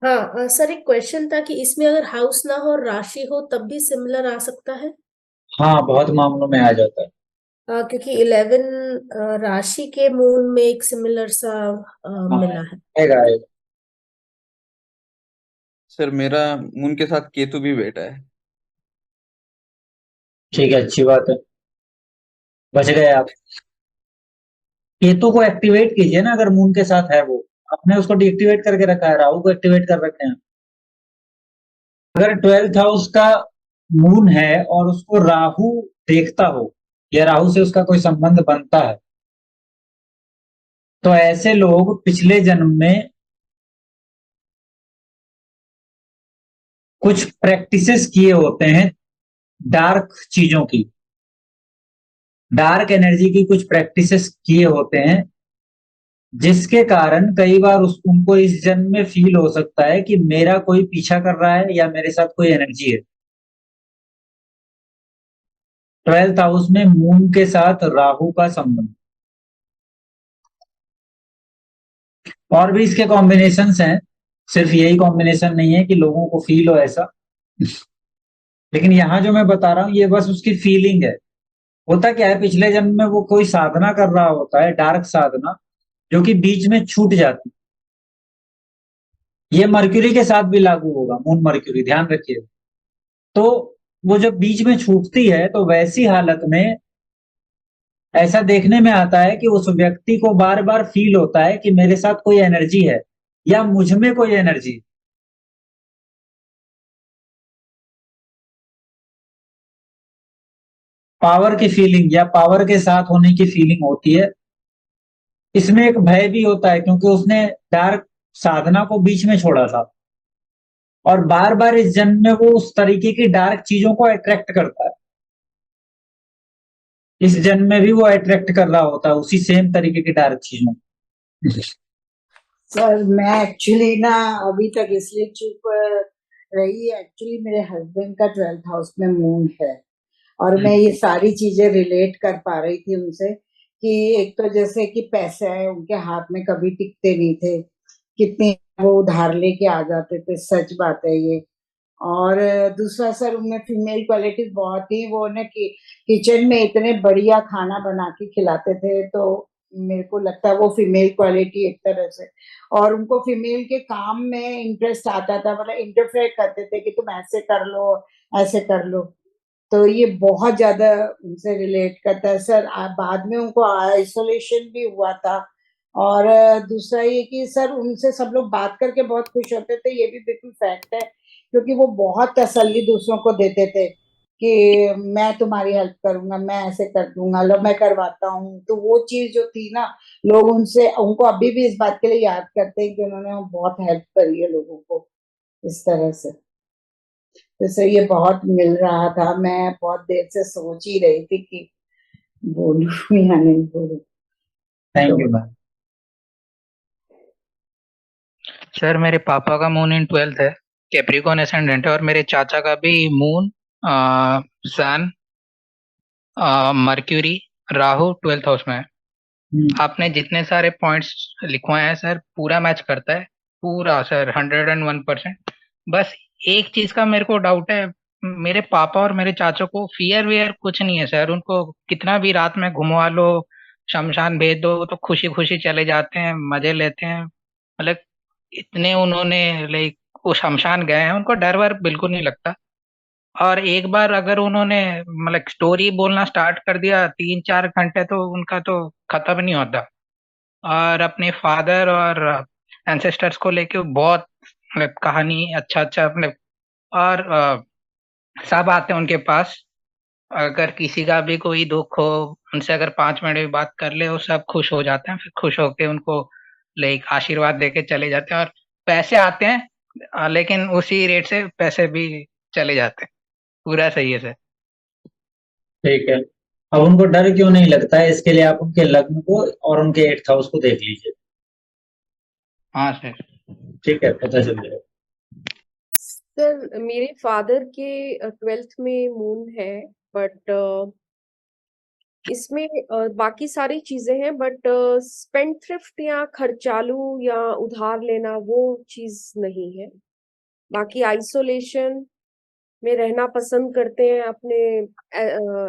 हाँ सर, एक क्वेश्चन था कि इसमें अगर हाउस ना हो और राशि हो तब भी सिमिलर आ सकता है? हाँ, बहुत मामलों में आ जाता है। क्योंकि 11 राशि के मून में एक सिमिलर सा हाँ, मिला है। आएगा आएगा। सर मेरा मून के साथ केतु भी बैठा है। ठीक है, अच्छी बात है, बच गए आप। केतु को एक्टिवेट कीजिए ना, अगर मून के साथ है वो। आपने उसको डीएक्टिवेट करके रखा है, राहु को एक्टिवेट कर रखे हैं। अगर 12th हाउस का मून है और उसको राहु देखता हो, या राहु से उसका कोई संबंध बनता है, तो ऐसे लोग पिछले जन्म में कुछ प्रैक्टिसेस किए होते हैं, डार्क चीजों की, डार्क एनर्जी की कुछ प्रैक्टिसेस किए होते हैं, जिसके कारण कई बार उनको इस जन्म में फील हो सकता है कि मेरा कोई पीछा कर रहा है या मेरे साथ कोई एनर्जी है। 12th हाउस में मून के साथ राहु का संबंध। और भी इसके कॉम्बिनेशंस हैं, सिर्फ यही कॉम्बिनेशन नहीं है कि लोगों को फील हो ऐसा। लेकिन यहां जो मैं बता रहा हूं ये बस उसकी फीलिंग है। होता क्या है, पिछले जन्म में वो कोई साधना कर रहा होता है, डार्क साधना, जो कि बीच में छूट जाती है। ये मर्क्यूरी के साथ भी लागू होगा, मून मर्क्यूरी, ध्यान रखिए। तो वो जब बीच में छूटती है, तो वैसी हालत में ऐसा देखने में आता है कि उस व्यक्ति को बार बार फील होता है कि मेरे साथ कोई एनर्जी है या मुझ में कोई एनर्जी। पावर की फीलिंग या पावर के साथ होने की फीलिंग होती है। इसमें एक भय भी होता है, क्योंकि उसने डार्क साधना को बीच में छोड़ा था, और बार बार इस जन्म में वो उस तरीके की डार्क चीजों को अट्रैक्ट करता है। इस जन्म में भी वो अट्रैक्ट कर रहा होता है उसी सेम तरीके की डार्क चीजों को। सर मैं एक्चुअली ना अभी तक इसलिए चुप रही, एक्चुअली मेरे हस्बैंड का 12th हाउस में मून है, और मैं ये सारी चीजें रिलेट कर पा रही थी उनसे कि एक तो जैसे कि पैसे उनके हाथ में कभी टिकते नहीं थे, कितने वो उधार लेके आ जाते थे, सच बात है ये। और दूसरा सर, उनमें फीमेल क्वालिटीज बहुत ही, वो ना कि किचन में इतने बढ़िया खाना बना के खिलाते थे, तो मेरे को लगता है वो फीमेल क्वालिटी एक तरह से। और उनको फीमेल के काम में इंटरेस्ट आता था, मतलब इंटरफेयर करते थे कि तुम ऐसे कर लो, ऐसे कर लो। तो ये बहुत ज्यादा उनसे रिलेट करता है सर। बाद में उनको आइसोलेशन भी हुआ था। और दूसरा ये कि सर उनसे सब लोग बात करके बहुत खुश होते थे, ये भी बिल्कुल फैक्ट है, क्योंकि वो बहुत तसल्ली दूसरों को देते थे कि मैं तुम्हारी हेल्प करूंगा, मैं ऐसे कर दूंगा, लो मैं करवाता हूँ। तो वो चीज जो थी ना, लोग उनसे, उनको अभी भी इस बात के लिए याद करते हैं कि उन्होंने बहुत हेल्प करी है लोगों को इस तरह से। जैसे ये बहुत मिल रहा था, मैं बहुत देर से सोच ही रही थी कि बोलूं या नहीं बोलूं। Thank you ma'am. सर मेरे पापा का मून इन 12th है, कैप्रिकॉन एसेंडेंट है, और मेरे चाचा का भी moon sun Mercury Rahu 12th house में है। आपने जितने सारे पॉइंट्स लिखवाए हैं सर, पूरा मैच करता है, पूरा सर 101%। बस एक चीज का मेरे को डाउट है, मेरे पापा और मेरे चाचा को फियर वियर कुछ नहीं है सर। उनको कितना भी रात में घुमवा लो, शमशान भेज दो, तो खुशी खुशी चले जाते हैं, मजे लेते हैं। मतलब इतने उन्होंने लाइक वो शमशान गए हैं, उनको डर वर बिल्कुल नहीं लगता। और एक बार अगर उन्होंने मतलब स्टोरी बोलना स्टार्ट कर दिया, 3-4 घंटे तो उनका तो खत्म नहीं होता। और अपने फादर और एंसेस्टर्स को लेके बहुत मतलब कहानी अच्छा अच्छा मतलब, और सब आते हैं उनके पास। अगर किसी का भी कोई दुख हो, उनसे अगर 5 मिनट भी बात कर ले, वो सब खुश हो जाते हैं, फिर खुश होके उनको लाइक आशीर्वाद देके चले जाते हैं। और पैसे आते हैं, लेकिन उसी रेट से पैसे भी चले जाते हैं। पूरा सही है सर। ठीक है। अब उनको डर क्यों नहीं लगता है, इसके लिए आप उनके लग्न को और उनके 8th हाउस को देख लीजिए। हाँ सर। ठीक है, पता चल जाएगा। सर मेरे फादर के 12th में मून है, बट इसमें बाकी सारी चीजें हैं, बट स्पेंड थ्रिफ्ट या खर्चालू या उधार लेना वो चीज नहीं है। बाकी आइसोलेशन में रहना पसंद करते हैं, अपने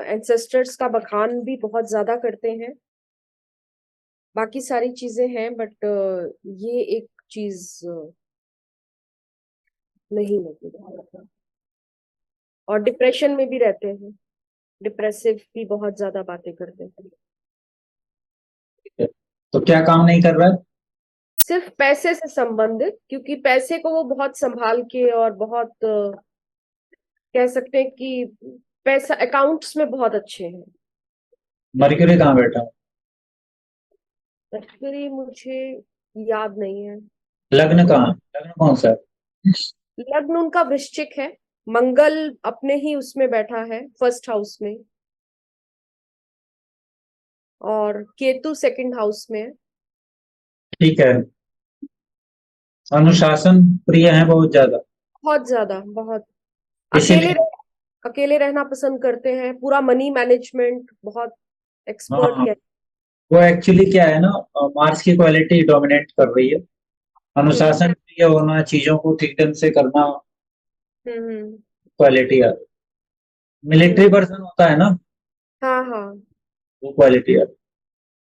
एंसेस्टर्स का बखान भी बहुत ज्यादा करते हैं। बाकी सारी चीजें हैं, बट ये एक चीज नहीं लगी। और डिप्रेशन में भी रहते हैं, डिप्रेसिव भी बहुत ज्यादा बातें करते हैं। तो क्या काम नहीं कर रहा है? सिर्फ पैसे से संबंधित, क्योंकि पैसे को वो बहुत संभाल के और बहुत कह सकते हैं कि पैसा अकाउंट्स में बहुत अच्छे हैं। मरक्यूरी कहाँ बैठा है? मरकरी मुझे याद नहीं है। लग्न कहाँ, लग्न कौन सा है? लग्न उनका वृश्चिक है, मंगल अपने ही उसमें बैठा है, फर्स्ट हाउस में, और केतु सेकंड हाउस में है। ठीक है। अनुशासन प्रिय है बहुत ज्यादा, बहुत ज्यादा, बहुत इसीलिए अकेले रहना पसंद करते हैं। पूरा मनी मैनेजमेंट बहुत एक्सपर्ट हाँ, है। वो एक्चुअली क्या है ना, मार्स की क्वालिटी डोमिनेट कर रही है। अनुशासन प्रिय होना, चीजों को ठीक ढंग से करना, हम्म। क्वालिटी है। मिलिट्री पर्सन होता है ना, हाँ हाँ वो क्वालिटी है।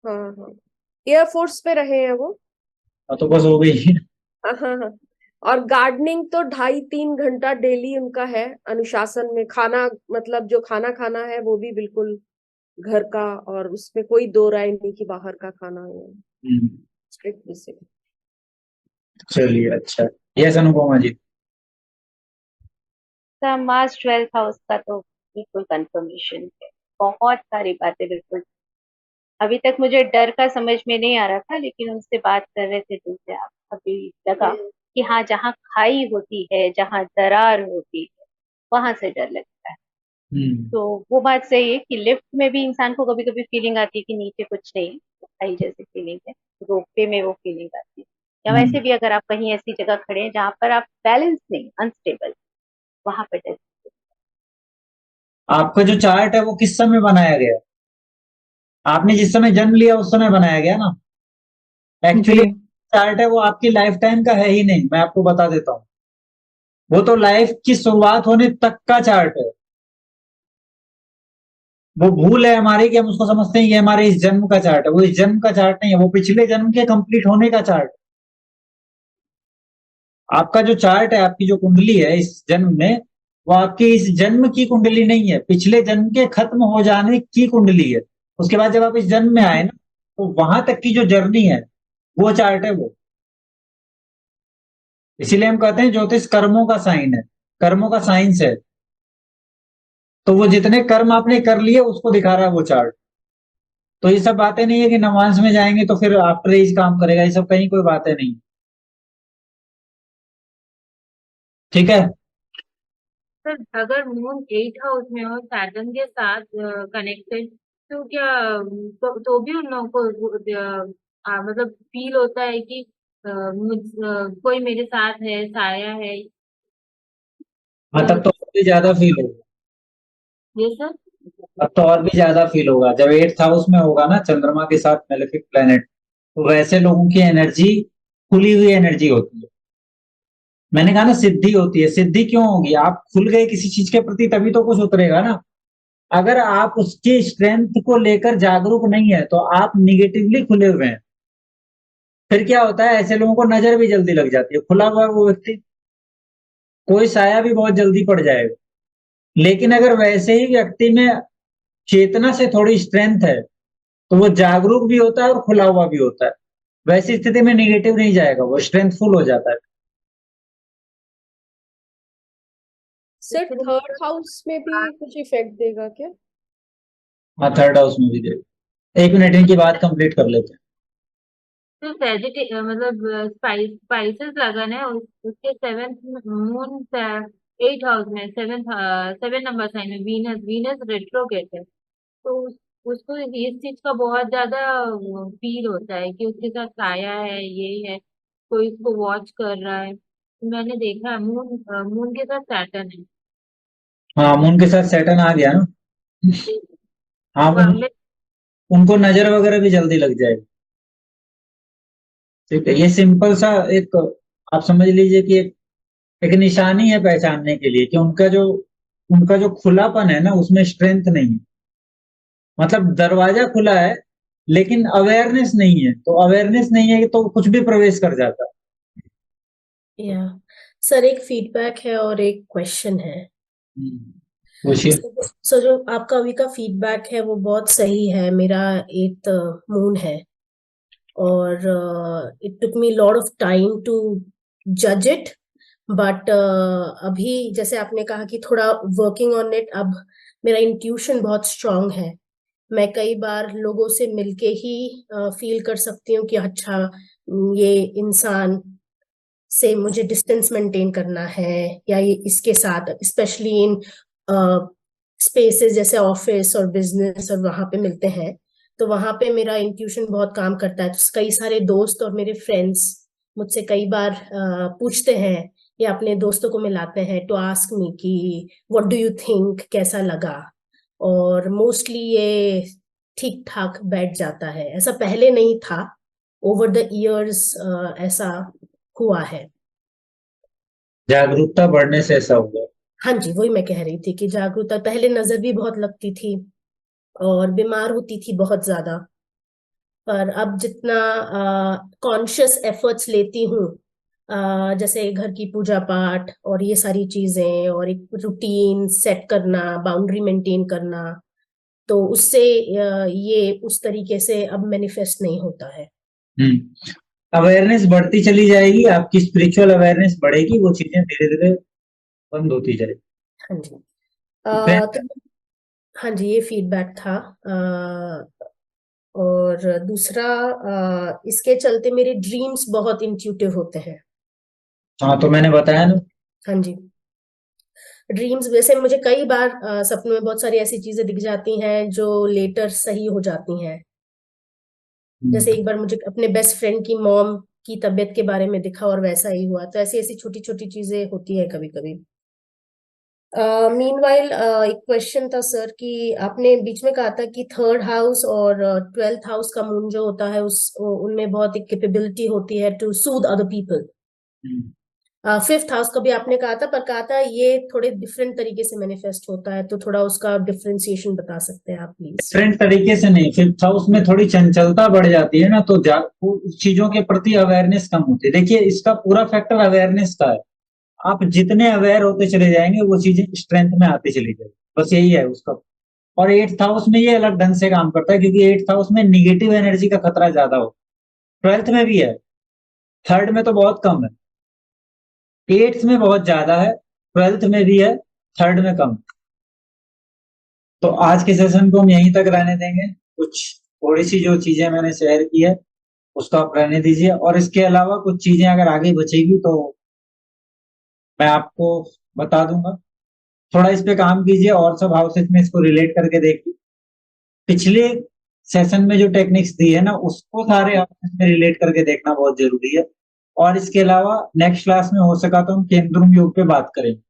हाँ हाँ, एयरफोर्स पे रहे हैं वो। हाँ, तो बस हो गई। हाँ हाँ हाँ। और गार्डनिंग तो 2.5-3 घंटा डेली उनका है। अनुशासन में खाना, मतलब जो खाना खाना है वो भी बिल्कुल घर का, और उसमें कोई दो राय नहीं कि बाहर का खाना है। Strict discipline. चलिए अच्छा। यस अनुपमा जी। सर मार्च 12th हाउस का तो बिल्कुल कंफर्मेशन है, बहुत सारी बातें बिल्कुल। अभी तक मुझे डर का समझ में नहीं आ रहा था, लेकिन उनसे बात कर रहे थे तुमसे आप, अभी लगा कि हाँ, जहाँ खाई होती है, जहाँ दरार होती है, वहां से डर लगता है। तो वो बात सही है कि लिफ्ट में भी इंसान को कभी कभी फीलिंग आती है कि नीचे कुछ नहीं, खाई जैसी फीलिंग है। रोपवे में वो फीलिंग आती है, या वैसे भी अगर आप कहीं ऐसी जगह खड़े हैं जहाँ पर आप बैलेंस नहीं, अनस्टेबल, वहां पर डर। आपका जो चार्ट है वो किस समय बनाया गया? आपने जिस समय जन्म लिया उस समय बनाया गया ना? एक्चुअली चार्ट है वो आपकी लाइफ टाइम का है ही नहीं, मैं आपको बता देता हूँ। वो तो लाइफ की शुरुआत होने तक का चार्ट है। वो भूल है हमारी कि हम उसको समझते हैं कि हमारे इस जन्म का चार्ट है। वो इस जन्म का चार्ट नहीं है, वो पिछले जन्म के कंप्लीट होने का चार्ट है। आपका जो चार्ट है, आपकी जो कुंडली है इस जन्म में, वो आपकी इस जन्म की कुंडली नहीं है, पिछले जन्म के खत्म हो जाने की कुंडली है। उसके बाद जब आप इस जन्म में आए ना, तो वहां तक की जो जर्नी है वो चार्ट है वो। इसीलिए हम कहते हैं ज्योतिष कर्मों का साइन है, कर्मों का साइंस है। तो वो जितने कर्म आपने कर लिए उसको दिखा रहा है वो चार्ट। तो ये सब बातें नहीं है कि नवांश में जाएंगे तो फिर आफ्टर एज काम करेगा, ये सब कहीं कोई बातें नहीं। ठीक है। सर अगर मून 8 हाउस में हो सैटर्न के साथ कनेक्टेड, तो क्या तो भी उन लोगों को मतलब फील होता है कि कोई मेरे साथ है, साया है। हाँ, तब तो और भी ज्यादा फील होगा। ये सर। अब तो और भी ज्यादा फील होगा जब 8th हाउस में होगा ना चंद्रमा के साथ मेलेफिक प्लेनेट। तो वैसे लोगों की एनर्जी खुली हुई एनर्जी होती है। मैंने कहा ना सिद्धि होती है। सिद्धि क्यों होगी? आप खुल गए किसी चीज के प्रति तभी तो कुछ उतरेगा ना। अगर आप उसकी स्ट्रेंथ को लेकर जागरूक नहीं है तो आप निगेटिवली खुले हुए हैं, फिर क्या होता है, ऐसे लोगों को नजर भी जल्दी लग जाती है। खुला हुआ वो व्यक्ति, कोई साया भी बहुत जल्दी पड़ जाएगा। लेकिन अगर वैसे ही व्यक्ति में चेतना से थोड़ी स्ट्रेंथ है तो वो जागरूक भी होता है और खुला हुआ भी होता है। वैसी स्थिति में निगेटिव नहीं जाएगा, वो स्ट्रेंथफुल हो जाता है। सर थर्ड हाउस में भी कुछ इफेक्ट देगा क्या? हाँ, 3rd हाउस में भी देगा। 1 मिनट, इनकी बात कंप्लीट कर लेते हैं। तो मतलब स्पाइसेस लगन है उसके 7th मून 8 हाउस में, 7 नंबर साइन में वीनस वीनस रेट्रोगेट है। तो उसको इस चीज का बहुत ज्यादा फील होता है कि उसके साथ साया है, ये है, कोई उसको वॉच कर रहा है। मैंने देखा है मून के साथ सैटर्न है। हाँ, मून के साथ सैटर्न आ गया ना। हाँ, मैं उनको नजर वगैरह भी जल्दी लग जाएगी। ठीक है, ये सिंपल सा एक आप समझ लीजिए कि एक निशानी है पहचानने के लिए कि उनका जो खुलापन है ना उसमें स्ट्रेंथ नहीं है। मतलब दरवाजा खुला है लेकिन अवेयरनेस नहीं है। तो अवेयरनेस नहीं है तो कुछ भी प्रवेश कर जाता है। या सर एक फीडबैक है और एक क्वेश्चन है। पूछिए। सो जो आपका अभी का फीडबैक है वो बहुत सही है। मेरा 8th मून है और it took me lot of time to जज इट, बट अभी जैसे आपने कहा कि थोड़ा वर्किंग ऑन इट, अब मेरा इंट्यूशन बहुत स्ट्रांग है। मैं कई बार लोगों से मिलके ही फील कर सकती हूँ कि अच्छा ये इंसान से मुझे डिस्टेंस मेंटेन करना है, या ये इसके साथ स्पेशली इन स्पेसेस जैसे ऑफिस और बिजनेस और वहां पे मिलते हैं, तो वहां पे मेरा इंट्यूशन बहुत काम करता है। तो कई सारे दोस्त और मेरे फ्रेंड्स मुझसे कई बार पूछते हैं या अपने दोस्तों को मिलाते हैं टू आस्क मी कि व्हाट डू यू थिंक, कैसा लगा। और मोस्टली ये ठीक ठाक बैठ जाता है। ऐसा पहले नहीं था, ओवर द इयर्स ऐसा हुआ है। जागरूकता बढ़ने से ऐसा हुआ। हाँ जी, वही मैं कह रही थी कि जागरूकता, पहले नजर भी बहुत लगती थी और बीमार होती थी बहुत ज्यादा, पर अब जितना कॉन्शियस एफर्ट्स लेती हूँ, जैसे घर की पूजा पाठ और ये सारी चीजें और एक रूटीन सेट करना, बाउंड्री मेंटेन करना, तो उससे ये उस तरीके से अब मैनिफेस्ट नहीं होता है। अवेयरनेस बढ़ती चली जाएगी, आपकी स्पिरिचुअल अवेयरनेस बढ़ेगी, वो चीजें धीरे धीरे बंद होती जाएगी। हाँ जी। तो हाँ जी, ये फीडबैक था। और दूसरा, इसके चलते मेरे ड्रीम्स बहुत इंट्यूटिव होते हैं। हाँ, तो मैंने बताया ना। हाँ जी, ड्रीम्स वैसे मुझे कई बार सपनों में बहुत सारी ऐसी चीजें दिख जाती हैं जो लेटर सही हो जाती हैं। जैसे एक बार मुझे अपने बेस्ट फ्रेंड की मॉम की तबीयत के बारे में दिखा और वैसा ही हुआ। तो ऐसी ऐसी छोटी छोटी चीजें होती है कभी कभी। मीनवाइल एक क्वेश्चन था सर कि आपने बीच में कहा था कि थर्ड हाउस और 12th हाउस का मून जो होता है उनमें बहुत एक कैपेबिलिटी होती है to soothe other people. 5th house का भी आपने कहा था, पर कहा था ये थोड़े डिफरेंट तरीके से मैनिफेस्ट होता है, तो थोड़ा उसका डिफरेंशिएशन बता सकते हैं आप प्लीज? डिफरेंट तरीके से नहीं, 5th हाउस में थोड़ी चंचलता बढ़ जाती है ना, तो उस चीजों के प्रति अवेयरनेस कम होती है। देखिए इसका पूरा फैक्टर अवेयरनेस का है, आप जितने अवेयर होते चले जाएंगे वो चीजें स्ट्रेंथ में आती चली जाएगी, बस यही है उसका। और 8th हाउस में ये अलग ढंग से काम करता है, क्योंकि 8th हाउस में निगेटिव एनर्जी का खतरा ज्यादा हो। 12th में भी है, 3rd में तो बहुत कम है, 8th में बहुत ज्यादा है, 12th में भी है, 3rd में कम। तो आज के सेशन को हम यहीं तक रहने देंगे। कुछ थोड़ी सी जो चीजें मैंने शेयर की है उसको आप रहने दीजिए, और इसके अलावा कुछ चीजें अगर आगे बचेगी तो मैं आपको बता दूंगा। थोड़ा इस पे काम कीजिए और सब हाउसेस में इसको रिलेट करके देखिए। पिछले सेशन में जो टेक्निक्स दी है ना उसको सारे हाउसेस में रिलेट करके देखना बहुत जरूरी है। और इसके अलावा नेक्स्ट क्लास में हो सका तो हम केंद्रुम योग पे बात करेंगे।